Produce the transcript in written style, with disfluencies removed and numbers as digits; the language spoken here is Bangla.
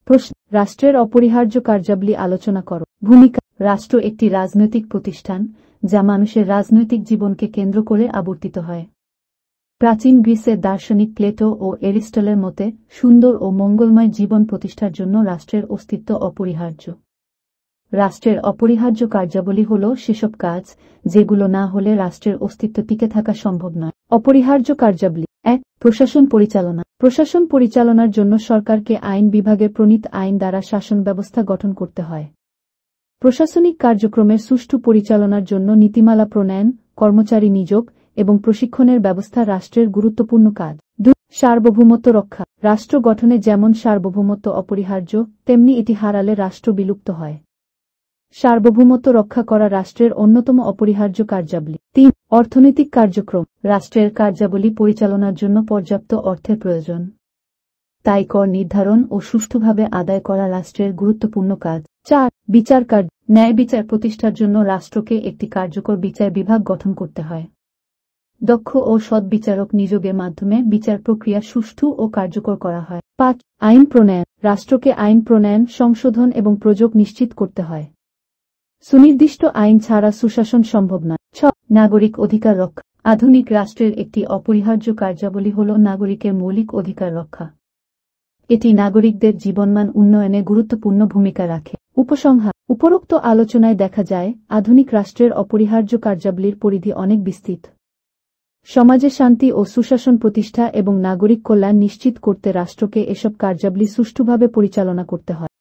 প্রশ্ন, রাষ্ট্রের অপরিহার্য কার্যাবলী আলোচনা করো। ভূমিকা, রাষ্ট্র একটি রাজনৈতিক প্রতিষ্ঠান যা মানুষের রাজনৈতিক জীবনকে কেন্দ্র করে আবর্তিত হয়। প্রাচীন গ্রিসের দার্শনিক প্লেটো ও এরিস্টটলের মতে সুন্দর ও মঙ্গলময় জীবন প্রতিষ্ঠার জন্য রাষ্ট্রের অস্তিত্ব অপরিহার্য। রাষ্ট্রের অপরিহার্য কার্যাবলী হল সেসব কাজ যেগুলো না হলে রাষ্ট্রের অস্তিত্ব টিকে থাকা সম্ভব নয়। অপরিহার্য কার্যাবলী: ১. প্রশাসন পরিচালনা। প্রশাসন পরিচালনার জন্য সরকারকে আইন বিভাগের প্রণীত আইন দ্বারা শাসন ব্যবস্থা গঠন করতে হয়। প্রশাসনিক কার্যক্রমের সুষ্ঠু পরিচালনার জন্য নীতিমালা প্রণয়ন, কর্মচারী নিয়োগ এবং প্রশিক্ষণের ব্যবস্থা রাষ্ট্রের গুরুত্বপূর্ণ কাজ। ২. সার্বভৌমত্ব রক্ষা। রাষ্ট্র গঠনে যেমন সার্বভৌমত্ব অপরিহার্য, তেমনি এটি হারালে রাষ্ট্র বিলুপ্ত হয়। সার্বভৌমত্ব রক্ষা করা রাষ্ট্রের অন্যতম অপরিহার্য কার্যাবলী। ৩. অর্থনৈতিক কার্যক্রম। রাষ্ট্রের কার্যাবলী পরিচালনার জন্য পর্যাপ্ত অর্থের প্রয়োজন। তাই কর নির্ধারণ ও সুষ্ঠুভাবে আদায় করা রাষ্ট্রের গুরুত্বপূর্ণ কাজ। ৪. বিচার কার্য। ন্যায় বিচার প্রতিষ্ঠার জন্য রাষ্ট্রকে একটি কার্যকর বিচার বিভাগ গঠন করতে হয়। দক্ষ ও সৎ বিচারক নিয়োগের মাধ্যমে বিচার প্রক্রিয়া সুষ্ঠু ও কার্যকর করা হয়। ৫. আইন প্রণয়ন। রাষ্ট্রকে আইন প্রণয়ন, সংশোধন এবং প্রয়োগ নিশ্চিত করতে হয়। সুনির্দিষ্ট আইন ছাড়া সুশাসন সম্ভব নয়। ৬. নাগরিক অধিকার রক্ষা। আধুনিক রাষ্ট্রের একটি অপরিহার্য কার্যাবলী হল নাগরিকের মৌলিক অধিকার রক্ষা। এটি নাগরিকদের জীবনমান উন্নয়নে গুরুত্বপূর্ণ ভূমিকা রাখে। উপসংহার: উপরোক্ত আলোচনায় দেখা যায় আধুনিক রাষ্ট্রের অপরিহার্য কার্যাবলীর পরিধি অনেক বিস্তৃত। সমাজে শান্তি ও সুশাসন প্রতিষ্ঠা এবং নাগরিক কল্যাণ নিশ্চিত করতে রাষ্ট্রকে এসব কার্যাবলী সুষ্ঠুভাবে পরিচালনা করতে হয়।